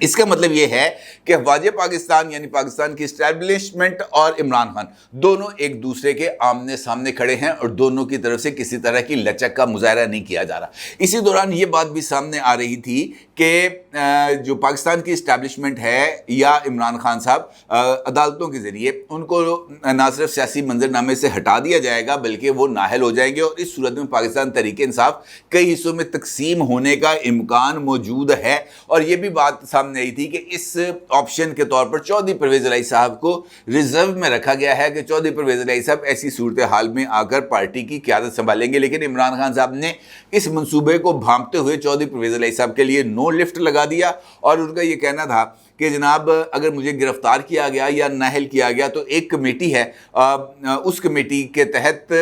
اس کا مطلب یہ ہے کہ افواج پاکستان یعنی پاکستان کی اسٹیبلشمنٹ اور عمران خان دونوں ایک دوسرے کے آمنے سامنے کھڑے ہیں اور دونوں کی طرف سے کسی طرح کی لچک کا مظاہرہ نہیں کیا جا رہا. اسی دوران یہ بات بھی سامنے آ رہی تھی کہ جو پاکستان کی اسٹیبلشمنٹ ہے یا عمران خان صاحب عدالتوں کے ذریعے ان کو نہ صرف سیاسی منظرنامے سے ہٹا دیا جائے گا بلکہ وہ نااہل ہو جائیں گے, اور اس صورت میں پاکستان تحریک انصاف کئی حصوں میں تقسیم ہونے کا امکان موجود ہے. اور یہ بھی بات سامنے آئی تھی کہ اس آپشن کے طور پر چودھری پرویز الہی صاحب کو ریزرو میں رکھا گیا ہے کہ چودھری پرویز الہی صاحب ایسی صورتحال میں آ کر پارٹی کی قیادت سنبھالیں گے. لیکن عمران خان صاحب نے اس منصوبے کو بھانپتے ہوئے چودھری پرویز الہی صاحب کے لیے نو لفٹ لگا دیا, اور ان کا یہ کہنا تھا کہ جناب اگر مجھے گرفتار کیا گیا یا نااہل کیا گیا تو ایک کمیٹی ہے, اس کمیٹی کے تحت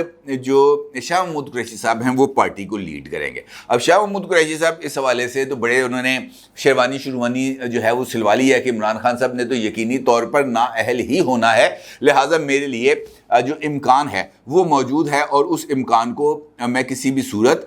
جو شاہ محمود قریشی صاحب ہیں وہ پارٹی کو لیڈ کریں گے. اب شاہ محمود قریشی صاحب اس حوالے سے تو بڑے انہوں نے شیروانی شروانی جو ہے وہ سلوا لی ہے کہ عمران خان صاحب نے تو یقینی طور پر نااہل ہی ہونا ہے, لہٰذا میرے لیے جو امکان ہے وہ موجود ہے اور اس امکان کو میں کسی بھی صورت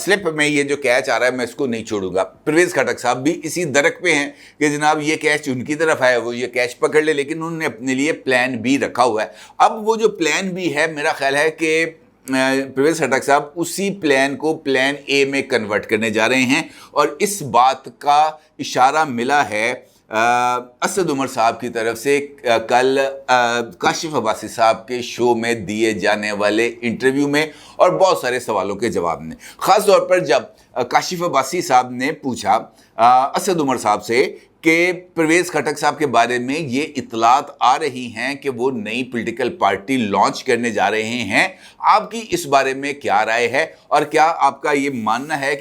سلپ میں یہ جو کیچ آ رہا ہے میں اس کو نہیں چھوڑوں گا. پرویز خٹک صاحب بھی اسی درک پہ ہیں کہ جناب یہ کیچ ان کی طرف ہے, وہ یہ کیچ پکڑ لے, لیکن انہوں نے اپنے لیے پلان بی رکھا ہوا ہے. اب وہ جو پلان بی ہے میرا خیال ہے کہ پرویز خٹک صاحب اسی پلان کو پلان اے میں کنورٹ کرنے جا رہے ہیں, اور اس بات کا اشارہ ملا ہے اسد عمر صاحب کی طرف سے کل کاشف عباسی صاحب کے شو میں دیے جانے والے انٹرویو میں اور بہت سارے سوالوں کے جواب میں. خاص طور پر جب کاشف عباسی صاحب نے پوچھا اسد عمر صاحب سے کہ پرویز خٹک صاحب کے بارے میں یہ اطلاعات آ رہی ہیں کہ وہ نئی پولیٹیکل پارٹی لانچ کرنے جا رہے ہیں, آپ کی اس بارے میں کیا رائے ہے, اور کیا آپ کا یہ ماننا ہے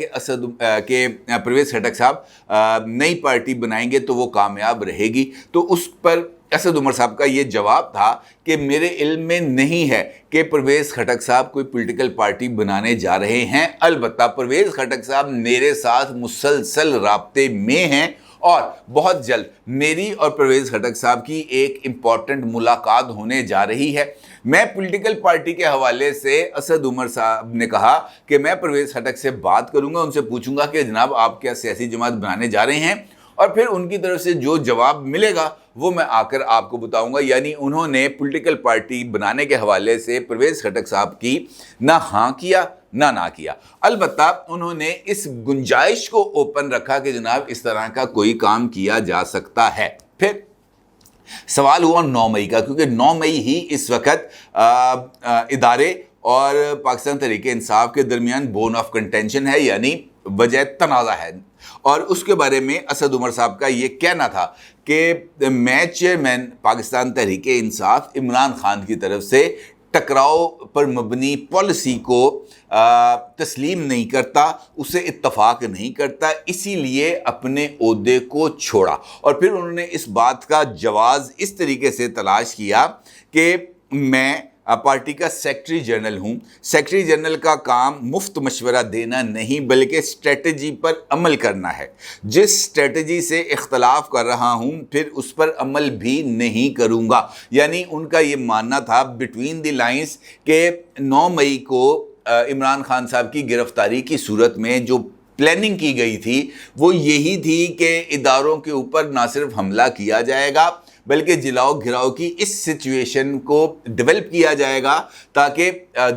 کہ پرویز خٹک صاحب نئی پارٹی بنائیں گے تو وہ کامیاب رہے گی. تو اس پر اسد عمر صاحب کا یہ جواب تھا کہ میرے علم میں نہیں ہے کہ پرویز خٹک صاحب کوئی پولیٹیکل پارٹی بنانے جا رہے ہیں, البتہ پرویز خٹک صاحب میرے ساتھ مسلسل رابطے میں ہیں اور بہت جلد میری اور پرویز خٹک صاحب کی ایک امپورٹنٹ ملاقات ہونے جا رہی ہے. میں پولیٹیکل پارٹی کے حوالے سے اسد عمر صاحب نے کہا کہ میں پرویز خٹک سے بات کروں گا, ان سے پوچھوں گا کہ جناب آپ کیا سیاسی جماعت بنانے جا رہے ہیں, اور پھر ان کی طرف سے جو جواب ملے گا وہ میں آ کر آپ کو بتاؤں گا. یعنی انہوں نے پولیٹیکل پارٹی بنانے کے حوالے سے پرویز خٹک صاحب کی نہ ہاں کیا نہ کیا, البتہ انہوں نے اس گنجائش کو اوپن رکھا کہ جناب اس طرح کا کوئی کام کیا جا سکتا ہے. پھر سوال ہوا 9 مئی کا, کیونکہ 9 مئی ہی اس وقت ادارے اور پاکستان تحریک انصاف کے درمیان بون آف کنٹینشن ہے, یعنی وجہ تنازع ہے. اور اس کے بارے میں اسد عمر صاحب کا یہ کہنا تھا کہ میں چیئرمین پاکستان تحریک انصاف عمران خان کی طرف سے ٹکراؤ پر مبنی پالیسی کو تسلیم نہیں کرتا, اسے اتفاق نہیں کرتا, اسی لیے اپنے عہدے کو چھوڑا. اور پھر انہوں نے اس بات کا جواز اس طریقے سے تلاش کیا کہ میں پارٹی کا سیکرٹری جنرل ہوں, سیکرٹری جنرل کا کام مفت مشورہ دینا نہیں بلکہ اسٹریٹجی پر عمل کرنا ہے. جس اسٹریٹجی سے اختلاف کر رہا ہوں پھر اس پر عمل بھی نہیں کروں گا. یعنی ان کا یہ ماننا تھا بٹوین دی لائنز کہ 9 مئی کو عمران خان صاحب کی گرفتاری کی صورت میں جو پلاننگ کی گئی تھی وہ یہی تھی کہ اداروں کے اوپر نہ صرف حملہ کیا جائے گا بلکہ جلاؤ گھراؤ کی اس سچویشن کو ڈیولپ کیا جائے گا تاکہ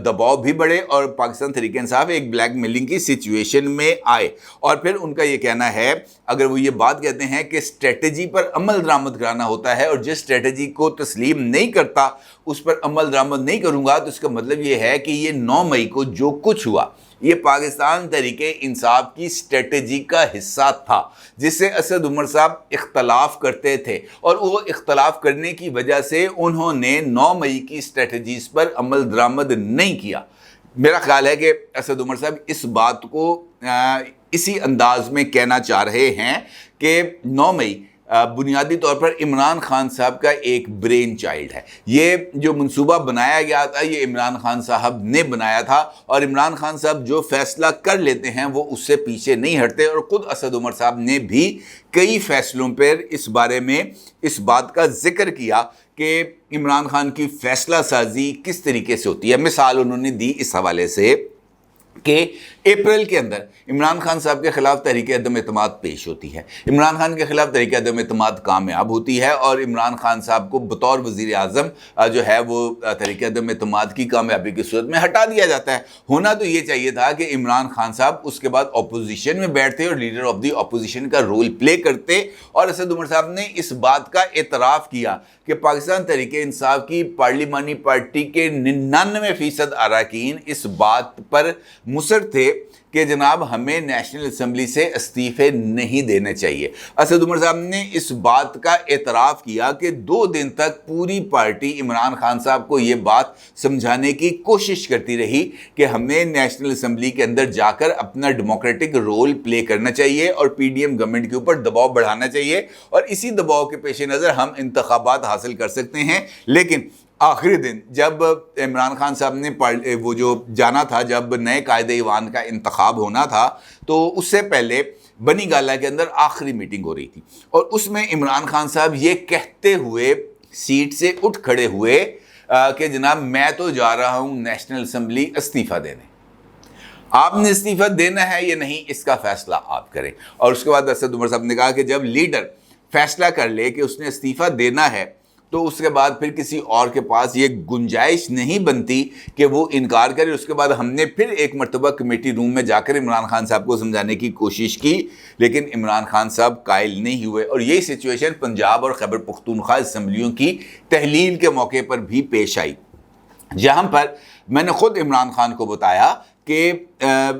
دباؤ بھی بڑھے اور پاکستان تحریک انصاف ایک بلیک میلنگ کی سچویشن میں آئے. اور پھر ان کا یہ کہنا ہے, اگر وہ یہ بات کہتے ہیں کہ اسٹریٹجی پر عمل درآمد کرانا ہوتا ہے اور جس اسٹریٹجی کو تسلیم نہیں کرتا اس پر عمل درآمد نہیں کروں گا, تو اس کا مطلب یہ ہے کہ یہ 9 مئی کو جو کچھ ہوا یہ پاکستان تحریک انصاف کی اسٹریٹجی کا حصہ تھا جس سے اسد عمر صاحب اختلاف کرتے تھے, اور وہ اختلاف کرنے کی وجہ سے انہوں نے 9 مئی کی اسٹریٹجیز پر عمل درآمد نہیں کیا. میرا خیال ہے کہ اسد عمر صاحب اس بات کو اسی انداز میں کہنا چاہ رہے ہیں کہ 9 مئی بنیادی طور پر عمران خان صاحب کا ایک برین چائلڈ ہے. یہ جو منصوبہ بنایا گیا تھا یہ عمران خان صاحب نے بنایا تھا, اور عمران خان صاحب جو فیصلہ کر لیتے ہیں وہ اس سے پیچھے نہیں ہٹتے. اور خود اسد عمر صاحب نے بھی کئی فیصلوں پر اس بارے میں اس بات کا ذکر کیا کہ عمران خان کی فیصلہ سازی کس طریقے سے ہوتی ہے. مثال انہوں نے دی اس حوالے سے کہ اپریل کے اندر عمران خان صاحب کے خلاف تحریک عدم اعتماد پیش ہوتی ہے، عمران خان کے خلاف تحریک عدم اعتماد کامیاب ہوتی ہے اور عمران خان صاحب کو بطور وزیر اعظم جو ہے وہ تحریک عدم اعتماد کی کامیابی کی صورت میں ہٹا دیا جاتا ہے۔ ہونا تو یہ چاہیے تھا کہ عمران خان صاحب اس کے بعد اپوزیشن میں بیٹھتے اور لیڈر آف دی اپوزیشن کا رول پلے کرتے، اور اسد عمر صاحب نے اس بات کا اعتراف کیا کہ پاکستان تحریک انصاف کی پارلیمانی پارٹی کے 99% اراکین اس بات پر مصر تھے کہ جناب ہمیں نیشنل اسمبلی سے استعفے نہیں دینے چاہیے۔ اسد عمر صاحب نے اس بات کا اعتراف کیا کہ 2 دن تک پوری پارٹی عمران خان صاحب کو یہ بات سمجھانے کی کوشش کرتی رہی کہ ہمیں نیشنل اسمبلی کے اندر جا کر اپنا ڈیموکریٹک رول پلے کرنا چاہیے اور پی ڈی ایم گورنمنٹ کے اوپر دباؤ بڑھانا چاہیے، اور اسی دباؤ کے پیش نظر ہم انتخابات حاصل کر سکتے ہیں۔ لیکن آخری دن جب عمران خان صاحب نے وہ جو جانا تھا، جب نئے قائد ایوان کا انتخاب ہونا تھا، تو اس سے پہلے بنی گالا کے اندر آخری میٹنگ ہو رہی تھی، اور اس میں عمران خان صاحب یہ کہتے ہوئے سیٹ سے اٹھ کھڑے ہوئے کہ جناب میں تو جا رہا ہوں نیشنل اسمبلی استعفیٰ دینے، آپ نے استعفیٰ دینا ہے یا نہیں اس کا فیصلہ آپ کریں۔ اور اس کے بعد اسد عمر صاحب نے کہا کہ جب لیڈر فیصلہ کر لے کہ اس نے استعفیٰ دینا ہے تو اس کے بعد پھر کسی اور کے پاس یہ گنجائش نہیں بنتی کہ وہ انکار کرے۔ اس کے بعد ہم نے پھر ایک مرتبہ کمیٹی روم میں جا کر عمران خان صاحب کو سمجھانے کی کوشش کی، لیکن عمران خان صاحب قائل نہیں ہوئے، اور یہی سچویشن پنجاب اور خیبر پختونخوا اسمبلیوں کی تحلیل کے موقع پر بھی پیش آئی، جہاں پر میں نے خود عمران خان کو بتایا کہ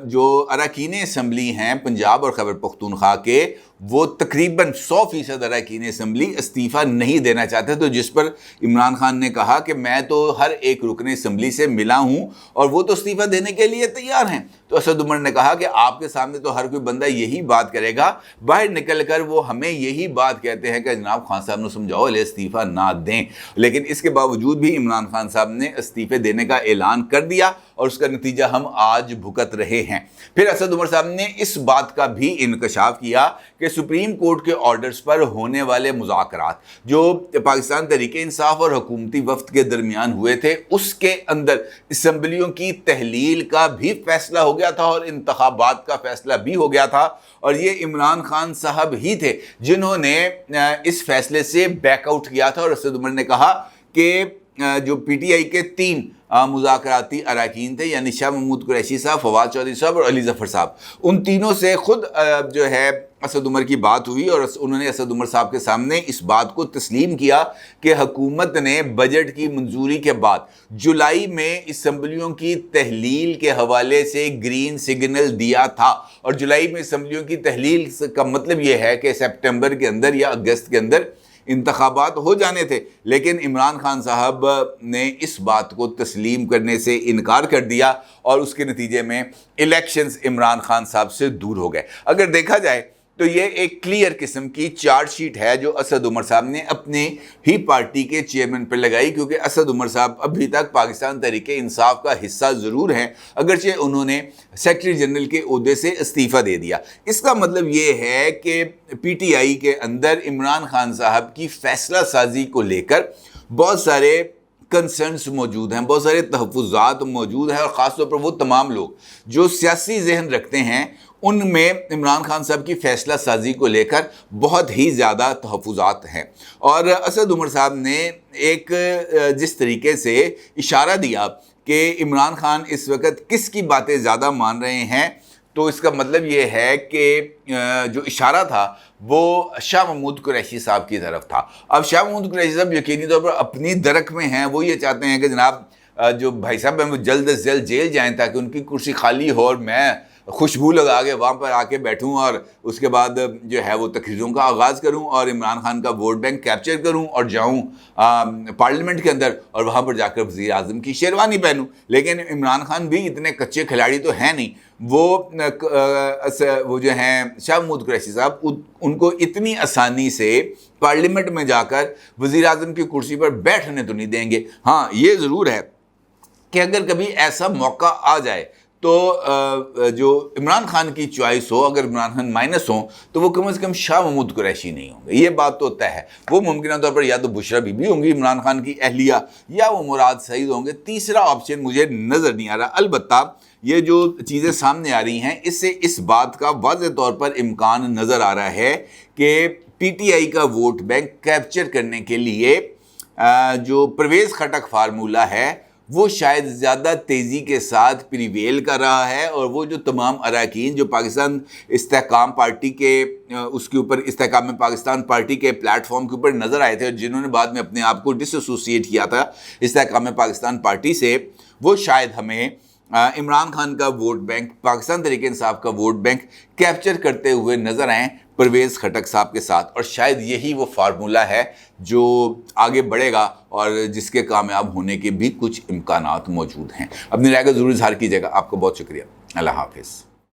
جو اراکین اسمبلی ہیں پنجاب اور خیبر پختونخوا کے، وہ تقریباً 100% اراکین اسمبلی استعفیٰ نہیں دینا چاہتے، تو جس پر عمران خان نے کہا کہ میں تو ہر ایک رکن اسمبلی سے ملا ہوں اور وہ تو استعفیٰ دینے کے لیے تیار ہیں۔ تو اسد عمر نے کہا کہ آپ کے سامنے تو ہر کوئی بندہ یہی بات کرے گا، باہر نکل کر وہ ہمیں یہی بات کہتے ہیں کہ جناب خان صاحب نے سمجھاؤ لے استعفیٰ نہ دیں، لیکن اس کے باوجود بھی عمران خان صاحب نے استعفے دینے کا اعلان کر دیا، اور اس کا نتیجہ ہم آج بھگت رہے ہیں۔ پھر اسد عمر صاحب نے اس بات کا بھی انکشاف کیا کہ سپریم کورٹ کے آرڈرز پر ہونے والے مذاکرات جو پاکستان تحریک انصاف اور حکومتی وفد کے درمیان ہوئے تھے، اس کے اندر اسمبلیوں کی تحلیل کا بھی فیصلہ ہو گیا تھا اور انتخابات کا فیصلہ بھی ہو گیا تھا، اور یہ عمران خان صاحب ہی تھے جنہوں نے اس فیصلے سے بیک آؤٹ کیا تھا۔ اور اسد عمر نے کہا کہ جو پی ٹی آئی کے 3 مذاکراتی اراکین تھے، یعنی شاہ محمود قریشی صاحب، فواد چودھری صاحب اور علی ظفر صاحب، ان تینوں سے خود جو ہے اسد عمر کی بات ہوئی، اور انہوں نے اسد عمر صاحب کے سامنے اس بات کو تسلیم کیا کہ حکومت نے بجٹ کی منظوری کے بعد جولائی میں اسمبلیوں کی تحلیل کے حوالے سے گرین سگنل دیا تھا، اور جولائی میں اسمبلیوں کی تحلیل کا مطلب یہ ہے کہ سپٹمبر کے اندر یا اگست کے اندر انتخابات ہو جانے تھے، لیکن عمران خان صاحب نے اس بات کو تسلیم کرنے سے انکار کر دیا، اور اس کے نتیجے میں الیکشنز عمران خان صاحب سے دور ہو گئے۔ اگر دیکھا جائے تو یہ ایک کلیئر قسم کی چارج شیٹ ہے جو اسد عمر صاحب نے اپنے ہی پارٹی کے چیئرمین پر لگائی، کیونکہ اسد عمر صاحب ابھی تک پاکستان تحریک انصاف کا حصہ ضرور ہیں، اگرچہ انہوں نے سیکرٹری جنرل کے عہدے سے استعفیٰ دے دیا۔ اس کا مطلب یہ ہے کہ پی ٹی آئی کے اندر عمران خان صاحب کی فیصلہ سازی کو لے کر بہت سارے کنسرنز موجود ہیں، بہت سارے تحفظات موجود ہیں، اور خاص طور پر وہ تمام لوگ جو سیاسی ذہن رکھتے ہیں ان میں عمران خان صاحب کی فیصلہ سازی کو لے کر بہت ہی زیادہ تحفظات ہیں۔ اور اسد عمر صاحب نے ایک جس طریقے سے اشارہ دیا کہ عمران خان اس وقت کس کی باتیں زیادہ مان رہے ہیں، تو اس کا مطلب یہ ہے کہ جو اشارہ تھا وہ شاہ محمود قریشی صاحب کی طرف تھا۔ اب شاہ محمود قریشی صاحب یقینی طور پر اپنی درک میں ہیں، وہ یہ چاہتے ہیں کہ جناب جو بھائی صاحب ہیں وہ جلد از جلد جیل جائیں تاکہ ان کی کرسی خالی ہو اور میں خوشبو لگا کے وہاں پر آ کے بیٹھوں، اور اس کے بعد جو ہے وہ تقریروں کا آغاز کروں اور عمران خان کا ووٹ بینک کیپچر کروں اور جاؤں پارلیمنٹ کے اندر اور وہاں پر جا کر وزیر اعظم کی شیروانی پہنوں۔ لیکن عمران خان بھی اتنے کچے کھلاڑی تو ہیں نہیں، وہ جو ہیں شاہ محمود قریشی صاحب ان کو اتنی آسانی سے پارلیمنٹ میں جا کر وزیر اعظم کی کرسی پر بیٹھنے تو نہیں دیں گے۔ ہاں یہ ضرور ہے کہ اگر کبھی ایسا موقع آ جائے تو جو عمران خان کی چوائس ہو، اگر عمران خان مائنس ہوں تو وہ کم از کم شاہ محمود قریشی نہیں ہوں گے، یہ بات تو طے ہے۔ وہ ممکنہ طور پر یا تو بشرا بی بی ہوں گی عمران خان کی اہلیہ، یا وہ مراد سعید ہوں گے۔ تیسرا آپشن مجھے نظر نہیں آ رہا۔ البتہ یہ جو چیزیں سامنے آ رہی ہیں اس سے اس بات کا واضح طور پر امکان نظر آ رہا ہے کہ پی ٹی آئی کا ووٹ بینک کیپچر کرنے کے لیے جو پرویز خٹک فارمولہ ہے وہ شاید زیادہ تیزی کے ساتھ پریویل کر رہا ہے، اور وہ جو تمام اراکین جو پاکستان استحکام پارٹی کے اس کے اوپر استحکام پاکستان پارٹی کے پلیٹ فارم کے اوپر نظر آئے تھے، اور جنہوں نے بعد میں اپنے آپ کو ڈس ایسوسیٹ کیا تھا استحکام پاکستان پارٹی سے، وہ شاید ہمیں عمران خان کا ووٹ بینک، پاکستان تحریک انصاف کا ووٹ بینک کیپچر کرتے ہوئے نظر آئیں پرویز خٹک صاحب کے ساتھ، اور شاید یہی وہ فارمولہ ہے جو آگے بڑھے گا اور جس کے کامیاب ہونے کے بھی کچھ امکانات موجود ہیں۔ اپنی رائے کا ضرور اظہار کیجیے گا۔ آپ کا بہت شکریہ۔ اللہ حافظ۔